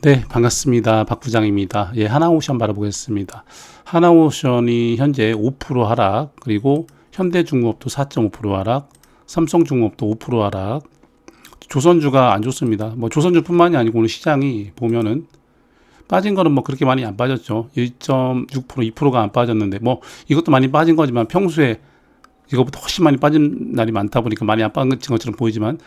네, 반갑습니다. 박 부장입니다. 예, 하나오션 바라보겠습니다. 하나오션이 현재 5% 하락, 그리고 현대중공업도 4.5% 하락, 삼성중공업도 5% 하락, 조선주가 안 좋습니다. 뭐 조선주뿐만이 아니고 오늘 시장이 보면은 빠진 거는 뭐 그렇게 많이 안 빠졌죠. 1.6%, 2%가 안 빠졌는데 뭐 이것도 많이 빠진 거지만 평소에 이거보다 훨씬 많이 빠진 날이 많다 보니까 많이 안 빠진 것처럼 보이지만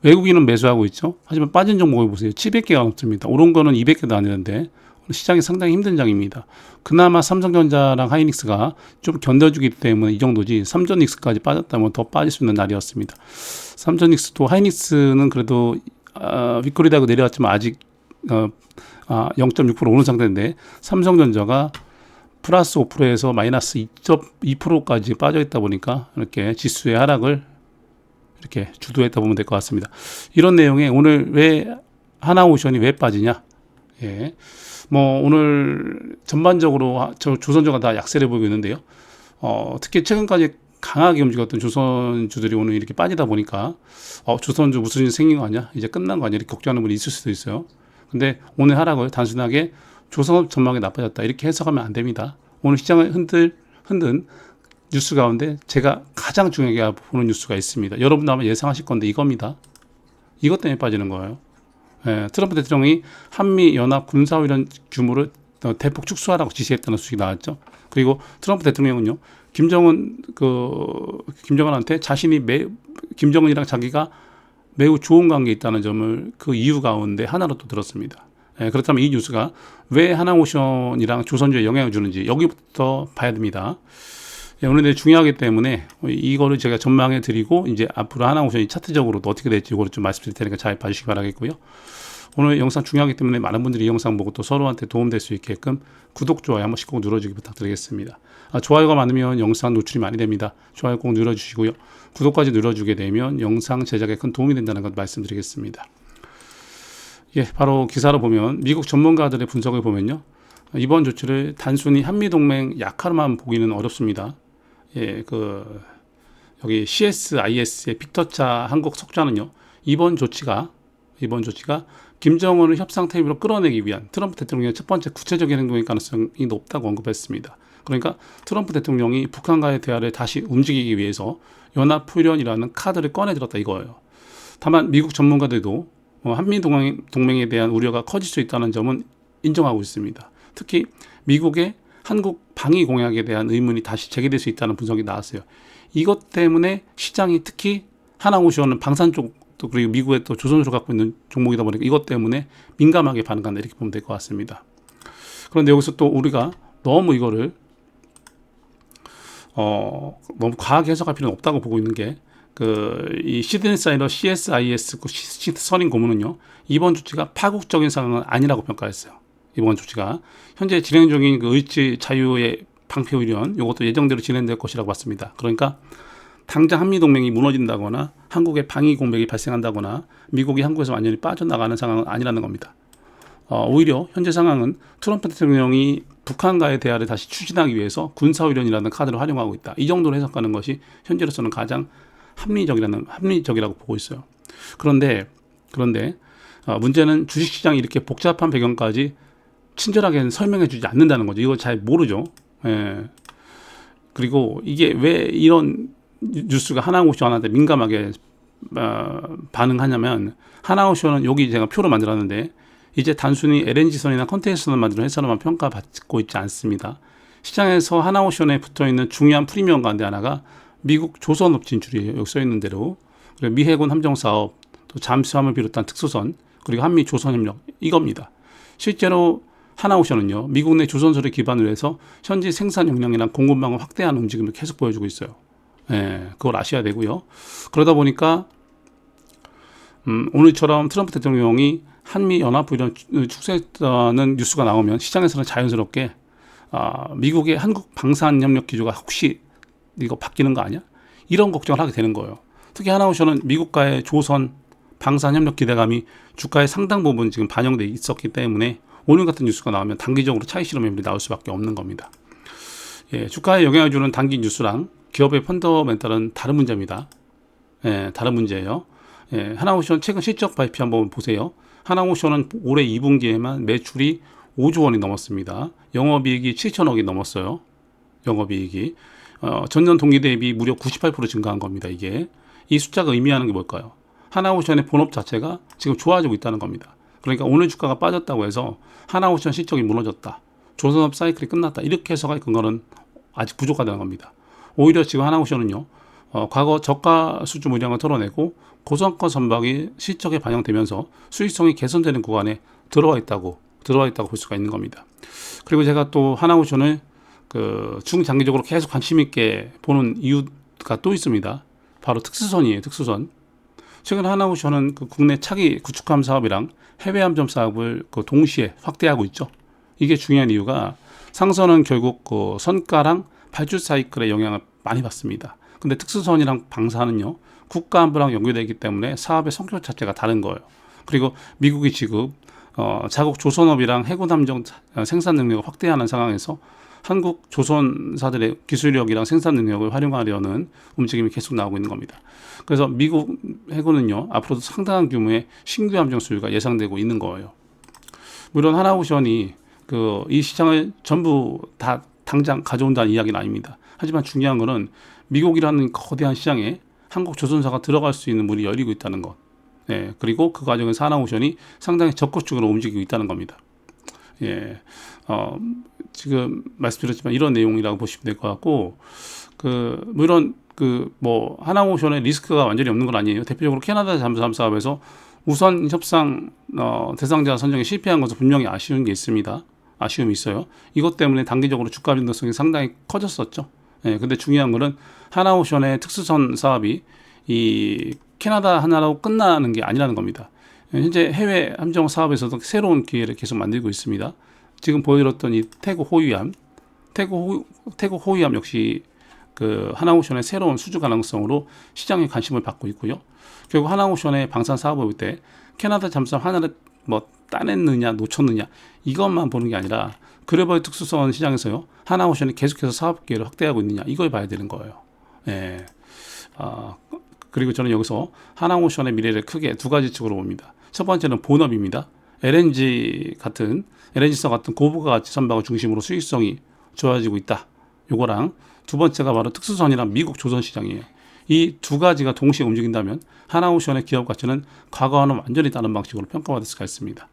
외국인은 매수하고 있죠. 하지만 빠진 종목을 보세요. 700개가 넘습니다. 오른 거는 200개도 안 되는데 시장이 상당히 힘든 장입니다. 그나마 삼성전자랑 하이닉스가 좀 견뎌주기 때문에 이 정도지, 삼전닉스까지 빠졌다면 더 빠질 수 있는 날이었습니다. 삼전닉스도, 하이닉스는 그래도 윗꼬리다고 내려왔지만 아직 0.6% 오른 상태인데, 삼성전자가 플러스 5%에서 마이너스 2.2%까지 빠져 있다 보니까 이렇게 지수의 하락을 이렇게 주도했다 보면 될 것 같습니다. 이런 내용에 오늘 왜 하나오션이 왜 빠지냐? 예. 뭐 오늘 전반적으로 조선주가 다 약세를 보이고 있는데요. 특히 최근까지 강하게 움직였던 조선주들이 오늘 이렇게 빠지다 보니까 조선주 무슨 일 생긴 거 아니야? 이제 끝난 거 아니야? 이렇게 걱정하는 분이 있을 수도 있어요. 근데 오늘 하락을 단순하게 조선업 전망이 나빠졌다 이렇게 해석하면 안 됩니다. 오늘 시장을 흔든 뉴스 가운데 제가 가장 중요하게 보는 뉴스가 있습니다. 여러분도 아마 예상하실 건데 이겁니다. 이것 때문에 빠지는 거예요. 트럼프 대통령이 한미연합 군사훈련 규모를 대폭 축소하라고 지시했다는 소식이 나왔죠. 그리고 트럼프 대통령은요, 김정은한테 자신이 김정은이랑 자기가 매우 좋은 관계에 있다는 점을 그 이유 가운데 하나로 또 들었습니다. 그렇다면 이 뉴스가 왜 하나오션이랑 조선주에 영향을 주는지 여기부터 봐야 됩니다. 오늘 중요하기 때문에 이거를 제가 전망해 드리고 이제 앞으로 하나오션이 차트적으로도 어떻게 될지 이거를 좀 말씀드릴 테니까 잘 봐주시기 바라겠고요. 오늘 영상 중요하기 때문에 많은 분들이 이 영상 보고 또 서로한테 도움될 수 있게끔 구독, 좋아요 한 번씩 꼭 눌러주기 부탁드리겠습니다. 좋아요가 많으면 영상 노출이 많이 됩니다. 좋아요 꼭 눌러주시고요. 구독까지 눌러주게 되면 영상 제작에 큰 도움이 된다는 것 말씀드리겠습니다. 예, 바로 기사로 보면 미국 전문가들의 분석을 보면요, 이번 조치를 단순히 한미동맹 약화로만 보기는 어렵습니다. 예, 여기 CSIS의 빅터차 한국 석좌는요, 이번 조치가 김정은을 협상 테이블로 끌어내기 위한 트럼프 대통령의 첫 번째 구체적인 행동일 가능성이 높다고 언급했습니다. 그러니까 트럼프 대통령이 북한과의 대화를 다시 움직이기 위해서 연합훈련이라는 카드를 꺼내들었다 이거예요. 다만 미국 전문가들도 한미 동맹에 대한 우려가 커질 수 있다는 점은 인정하고 있습니다. 특히 미국의 한국 방위 공약에 대한 의문이 다시 제기될 수 있다는 분석이 나왔어요. 이것 때문에 시장이, 특히 하나오션은 방산 쪽도, 그리고 미국의 또 조선주를 갖고 있는 종목이다 보니까 이것 때문에 민감하게 반응한다 이렇게 보면 될 것 같습니다. 그런데 여기서 또 우리가 너무 이거를 너무 과하게 해석할 필요는 없다고 보고 있는 게, 이 시드니사이더 CSIS 선임 고문은요, 이번 조치가 파국적인 상황은 아니라고 평가했어요. 이번 조치가 현재 진행 중인 의치 자유의 방패훈련, 이것도 예정대로 진행될 것이라고 봤습니다. 그러니까 당장 한미동맹이 무너진다거나 한국의 방위 공백이 발생한다거나 미국이 한국에서 완전히 빠져나가는 상황은 아니라는 겁니다. 오히려 현재 상황은 트럼프 대통령이 북한과의 대화를 다시 추진하기 위해서 군사훈련이라는 카드를 활용하고 있다, 이 정도로 해석하는 것이 현재로서는 가장 합리적이라고 보고 있어요. 그런데 문제는 주식시장이 이렇게 복잡한 배경까지 친절하게 설명해 주지 않는다는 거죠. 이걸 잘 모르죠. 그리고 이게 왜 이런 뉴스가 하나오션한테 민감하게 반응하냐면, 하나오션은 여기 제가 표로 만들었는데 이제 단순히 LNG선이나 컨테이너선을 만드는 회사로만 평가받고 있지 않습니다. 시장에서 하나오션에 붙어있는 중요한 프리미엄 가운데 하나가 미국 조선업 진출이에요. 여기 써있는 대로. 그리고 미 해군 함정 사업, 또 잠수함을 비롯한 특수선, 그리고 한미 조선 협력, 이겁니다. 실제로 하나오션은요, 미국 내 조선소를 기반으로 해서 현지 생산 역량이나 공급망을 확대하는 움직임을 계속 보여주고 있어요. 그걸 아셔야 되고요. 그러다 보니까 오늘처럼 트럼프 대통령이 한미 연합훈련 축소했다는 뉴스가 나오면 시장에서는 자연스럽게 미국의 한국 방산협력 기조가 혹시 이거 바뀌는 거 아니야? 이런 걱정을 하게 되는 거예요. 특히 하나오션은 미국과의 조선 방산협력 기대감이 주가의 상당 부분 지금 반영돼 있었기 때문에 오늘 같은 뉴스가 나오면 단기적으로 차익 실험 매물이 나올 수밖에 없는 겁니다. 주가에 영향을 주는 단기 뉴스랑 기업의 펀더멘탈은 다른 문제입니다. 다른 문제예요. 하나오션 최근 실적 발표 한번 보세요. 하나오션은 올해 2분기에만 매출이 5조 원이 넘었습니다. 영업이익이 7천억이 넘었어요. 영업이익이 전년 동기 대비 무려 98% 증가한 겁니다. 이게 이 숫자가 의미하는 게 뭘까요? 하나오션의 본업 자체가 지금 좋아지고 있다는 겁니다. 그러니까 오늘 주가가 빠졌다고 해서 하나오션 실적이 무너졌다, 조선업 사이클이 끝났다, 이렇게 해석할 근거는 아직 부족하다는 겁니다. 오히려 지금 하나오션은요, 과거 저가 수주 물량을 털어내고 고성과 선박이 실적에 반영되면서 수익성이 개선되는 구간에 들어와 있다고 볼 수가 있는 겁니다. 그리고 제가 또 하나오션을 중장기적으로 계속 관심 있게 보는 이유가 또 있습니다. 바로 특수선이에요. 특수선. 최근 하나오션은 국내 차기 구축함 사업이랑 해외 함정 사업을 동시에 확대하고 있죠. 이게 중요한 이유가 상선은 결국 선가랑 발주 사이클의 영향을 많이 받습니다. 근데 특수선이랑 방사는요, 국가 안보랑 연결되기 때문에 사업의 성격 자체가 다른 거예요. 그리고 미국이 지금 자국 조선업이랑 해군 함정 생산 능력을 확대하는 상황에서 한국 조선사들의 기술력이랑 생산 능력을 활용하려는 움직임이 계속 나오고 있는 겁니다. 그래서 미국 해군은요, 앞으로도 상당한 규모의 신규 함정 수요가 예상되고 있는 거예요. 물론 하나오션이 이 시장을 전부 다 당장 가져온다는 이야기는 아닙니다. 하지만 중요한 거는 미국이라는 거대한 시장에 한국 조선사가 들어갈 수 있는 문이 열리고 있다는 것. 예, 그리고 그 과정에서 하나오션이 상당히 적극적으로 움직이고 있다는 겁니다. 예, 지금 말씀드렸지만 이런 내용이라고 보시면 될 것 같고, 물론 하나오션의 리스크가 완전히 없는 건 아니에요. 대표적으로 캐나다 잠수함 사업에서 우선 협상 대상자 선정에 실패한 것은 분명히 아쉬운 게 있습니다. 아쉬움이 있어요. 이것 때문에 단기적으로 주가 변동성이 상당히 커졌었죠. 예, 근데 중요한 거는 하나오션의 특수선 사업이 이 캐나다 하나로 끝나는 게 아니라는 겁니다. 현재 해외 함정 사업에서도 새로운 기회를 계속 만들고 있습니다. 지금 보여드렸던 이 태국 호위함 역시 하나오션의 새로운 수주 가능성으로 시장의 관심을 받고 있고요. 결국 하나오션의 방산 사업을 볼 때 캐나다 잠수함 하나를 따냈느냐 놓쳤느냐 이것만 보는 게 아니라 글로벌 특수선 시장에서요, 하나오션이 계속해서 사업 기회를 확대하고 있느냐, 이걸 봐야 되는 거예요. 예. 그리고 저는 여기서 하나오션의 미래를 크게 두 가지 측으로 봅니다. 첫 번째는 본업입니다. LNG선 같은 고부가 가치 선박을 중심으로 수익성이 좋아지고 있다. 요거랑 두 번째가 바로 특수선이랑 미국 조선 시장이에요. 이 두 가지가 동시에 움직인다면 하나오션의 기업 가치는 과거와는 완전히 다른 방식으로 평가받을 수가 있습니다.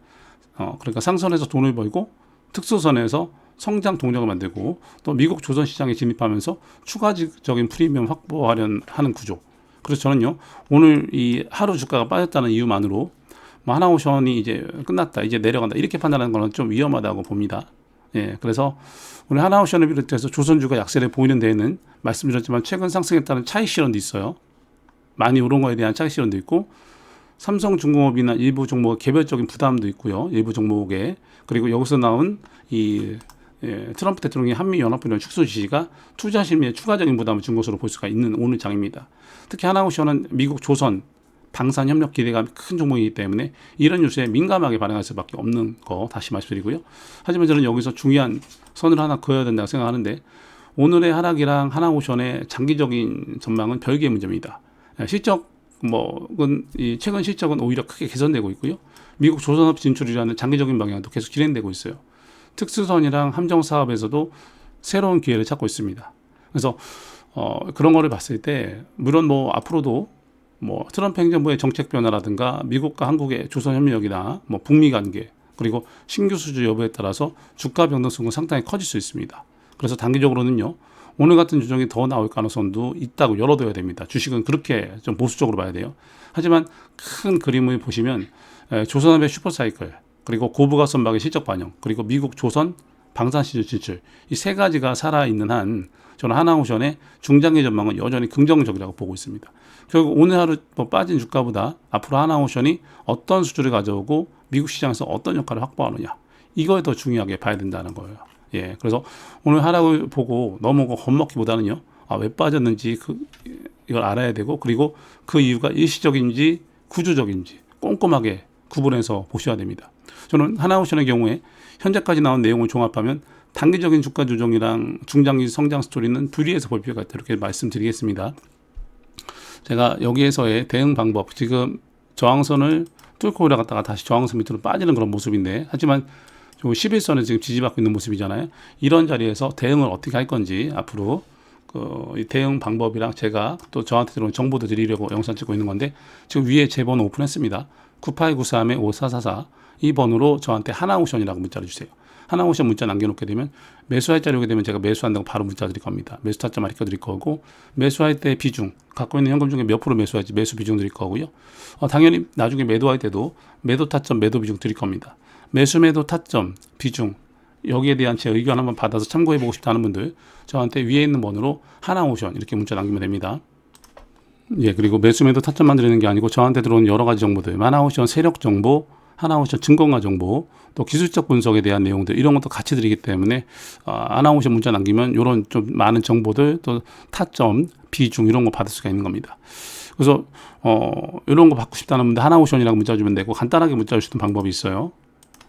그러니까 상선에서 돈을 벌고 특수선에서 성장 동력을 만들고 또 미국 조선 시장에 진입하면서 추가적인 프리미엄 확보하려는 하는 구조. 그래서 저는요, 오늘 이 하루 주가가 빠졌다는 이유만으로 하나오션이 이제 끝났다, 이제 내려간다, 이렇게 판단하는 거는 좀 위험하다고 봅니다. 예, 그래서 오늘 하나오션을 비롯해서 조선주가 약세를 보이는 데에는 말씀드렸지만 최근 상승에 따른 차익 실현도 있어요. 많이 오른 거에 대한 차익 실현도 있고, 삼성중공업이나 일부 종목 개별적인 부담도 있고요. 일부 종목에. 그리고 여기서 나온 트럼프 대통령의 한미연합훈련 축소 지시가 투자 심리에 추가적인 부담을 준 것으로 볼 수가 있는 오늘 장입니다. 특히 하나오션은 미국 조선 방산 협력 기대감이 큰 종목이기 때문에 이런 뉴스에 민감하게 반응할 수밖에 없는 거 다시 말씀드리고요. 하지만 저는 여기서 중요한 선을 하나 그어야 된다고 생각하는데, 오늘의 하락이랑 하나오션의 장기적인 전망은 별개의 문제입니다. 최근 실적은 오히려 크게 개선되고 있고요. 미국 조선업 진출이라는 장기적인 방향도 계속 진행되고 있어요. 특수선이랑 함정 사업에서도 새로운 기회를 찾고 있습니다. 그래서 그런 거를 봤을 때 물론 앞으로도 트럼프 행정부의 정책 변화라든가 미국과 한국의 조선 협력이나 북미 관계 그리고 신규 수주 여부에 따라서 주가 변동성은 상당히 커질 수 있습니다. 그래서 단기적으로는요, 오늘 같은 조정이 더 나올 가능성도 있다고 열어둬야 됩니다. 주식은 그렇게 좀 보수적으로 봐야 돼요. 하지만 큰 그림을 보시면 조선업의 슈퍼사이클, 그리고 고부가 선박의 실적 반영, 그리고 미국 조선 방산 시장 진출, 이 세 가지가 살아있는 한 저는 하나오션의 중장기 전망은 여전히 긍정적이라고 보고 있습니다. 결국 오늘 하루 빠진 주가보다 앞으로 하나오션이 어떤 수주를 가져오고 미국 시장에서 어떤 역할을 확보하느냐, 이걸 더 중요하게 봐야 된다는 거예요. 예, 그래서 오늘 하락을 보고 너무 겁먹기보다는요, 왜 빠졌는지 이걸 알아야 되고, 그리고 그 이유가 일시적인지 구조적인지 꼼꼼하게 구분해서 보셔야 됩니다. 저는 하나오션의 경우에 현재까지 나온 내용을 종합하면 단기적인 주가 조정이랑 중장기 성장 스토리는 분리해서 볼 필요가 있다, 이렇게 말씀드리겠습니다. 제가 여기에서의 대응 방법, 지금 저항선을 뚫고 올라갔다가 다시 저항선 밑으로 빠지는 그런 모습인데, 하지만 11선에 지금 지지받고 있는 모습이잖아요. 이런 자리에서 대응을 어떻게 할 건지 앞으로 이 대응 방법이랑 제가 또 저한테 들어온 정보도 드리려고 영상 찍고 있는 건데, 지금 위에 제 번호 오픈했습니다. 9893-5444 이 번호로 저한테 하나오션이라고 문자를 주세요. 하나오션 문자 남겨놓게 되면 매수할 자리 오게 되면 제가 매수한다고 바로 문자 드릴 겁니다. 매수 타점 알려 드릴 거고, 매수할 때 비중, 갖고 있는 현금 중에 몇 프로 매수할지 매수 비중 드릴 거고요. 당연히 나중에 매도할 때도 매도 타점 매도 비중 드릴 겁니다. 매수 매도 타점 비중 여기에 대한 제 의견 한번 받아서 참고해보고 싶다는 분들 저한테 위에 있는 번호로 하나오션 이렇게 문자 남기면 됩니다. 예, 그리고 매수 매도 타점만 드리는 게 아니고 저한테 들어온 여러 가지 정보들, 하나오션 세력 정보, 하나오션 증권가 정보, 또 기술적 분석에 대한 내용들 이런 것도 같이 드리기 때문에 하나오션 문자 남기면 이런 좀 많은 정보들, 또 타점, 비중 이런 거 받을 수가 있는 겁니다. 그래서 이런 거 받고 싶다는 분들 하나오션이라고 문자 주면 되고, 간단하게 문자 주시는 방법이 있어요.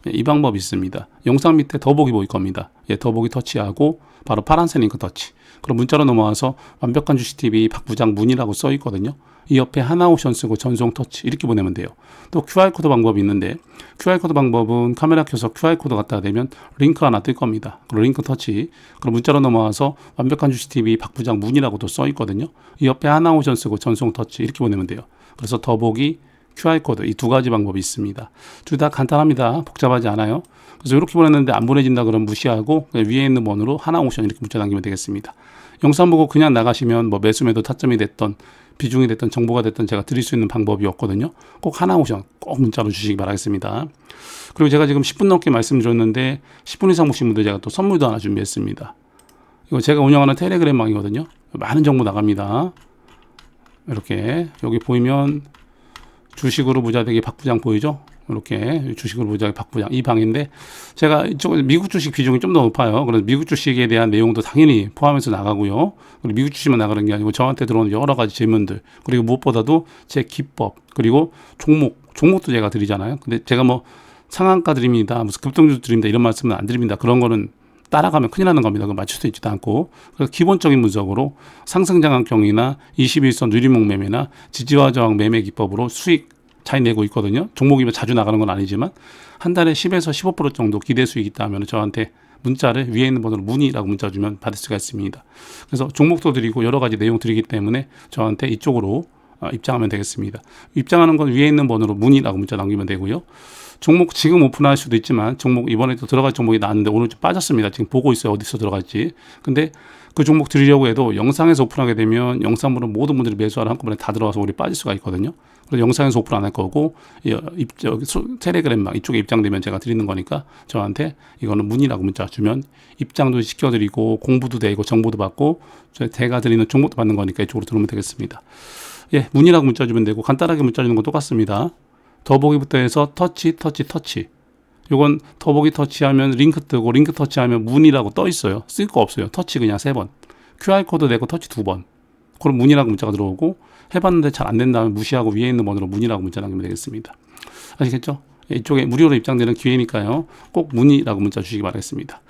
이 방법이 있습니다. 영상 밑에 더보기 보일 겁니다. 예, 더보기 터치하고 바로 파란색 링크 터치. 그럼 문자로 넘어와서 완벽한 주식TV 박 부장 문의라고 써 있거든요. 이 옆에 하나오션 쓰고 전송 터치 이렇게 보내면 돼요. 또 QR코드 방법이 있는데, QR코드 방법은 카메라 켜서 QR코드 갖다 대면 링크 하나 뜰 겁니다. 그럼 링크 터치. 그럼 문자로 넘어와서 완벽한 주식TV 박 부장 문의라고도 써 있거든요. 이 옆에 하나오션 쓰고 전송 터치 이렇게 보내면 돼요. 그래서 더보기 QR코드 이 두 가지 방법이 있습니다. 둘 다 간단합니다. 복잡하지 않아요. 그래서 이렇게 보냈는데 안 보내진다 그러면 무시하고 위에 있는 번호로 하나오션 이렇게 문자 남기면 되겠습니다. 영상 보고 그냥 나가시면 뭐 매수 매도 타점이 됐던 비중이 됐던 정보가 됐던 제가 드릴 수 있는 방법이 없거든요. 꼭 하나오션 꼭 문자로 주시기 바라겠습니다. 그리고 제가 지금 10분 넘게 말씀드렸는데 10분 이상 보신 분들 제가 또 선물도 하나 준비했습니다. 이거 제가 운영하는 텔레그램망이거든요. 많은 정보 나갑니다. 이렇게 여기 보이면 주식으로 부자 되기 박 부장 보이죠? 이렇게 주식으로 부자 되기 박 부장 이 방인데, 제가 이쪽 미국 주식 비중이 좀 더 높아요. 그래서 미국 주식에 대한 내용도 당연히 포함해서 나가고요. 그리고 미국 주식만 나가는 게 아니고 저한테 들어오는 여러 가지 질문들, 그리고 무엇보다도 제 기법, 그리고 종목도 제가 드리잖아요. 근데 제가 뭐 상한가 드립니다, 무슨 급등주 드립니다 이런 말씀은 안 드립니다. 그런 거는 따라가면 큰일 나는 겁니다. 그거 맞출 수 있지도 않고. 그래서 기본적인 분석으로 상승장악경이나 21선 누리목 매매나 지지와 저항 매매 기법으로 수익 잘 내고 있거든요. 종목이면 자주 나가는 건 아니지만 한 달에 10에서 15% 정도 기대 수익이 있다면 저한테 문자를 위에 있는 번호로 문의라고 문자 주면 받을 수가 있습니다. 그래서 종목도 드리고 여러 가지 내용 드리기 때문에 저한테 이쪽으로 입장하면 되겠습니다. 입장하는 건 위에 있는 번호로 문의라고 문자 남기면 되고요. 종목 지금 오픈할 수도 있지만, 종목 이번에 또 들어갈 종목이 나왔는데 오늘 좀 빠졌습니다. 지금 보고 있어요. 어디서 들어갈지. 근데 그 종목 드리려고 해도 영상에서 오픈하게 되면 영상 보는 모든 분들이 매수하러 한꺼번에 다 들어와서 우리 빠질 수가 있거든요. 그래서 영상에서 오픈 안 할 거고, 텔레그램망 이쪽에 입장되면 제가 드리는 거니까 저한테 이거는 문의라고 문자 주면 입장도 시켜드리고 공부도 되고 정보도 받고 제가 드리는 종목도 받는 거니까 이쪽으로 들어오면 되겠습니다. 예, 문의라고 문자 주면 되고, 간단하게 문자 주는 건 똑같습니다. 더보기부터 해서 터치. 요건 더보기 터치하면 링크 뜨고, 링크 터치하면 문의라고 떠 있어요. 쓸 거 없어요. 터치 그냥 3번. QR코드 내고 터치 2번. 그럼 문의라고 문자가 들어오고, 해봤는데 잘 안 된다면 무시하고 위에 있는 번호로 문의라고 문자 남기면 되겠습니다. 아시겠죠? 이쪽에 무료로 입장되는 기회니까요. 꼭 문의라고 문자 주시기 바라겠습니다.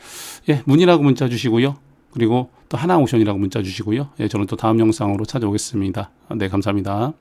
예, 문의라고 문자 주시고요. 그리고 또 하나오션이라고 문자 주시고요. 예, 저는 또 다음 영상으로 찾아오겠습니다. 네, 감사합니다.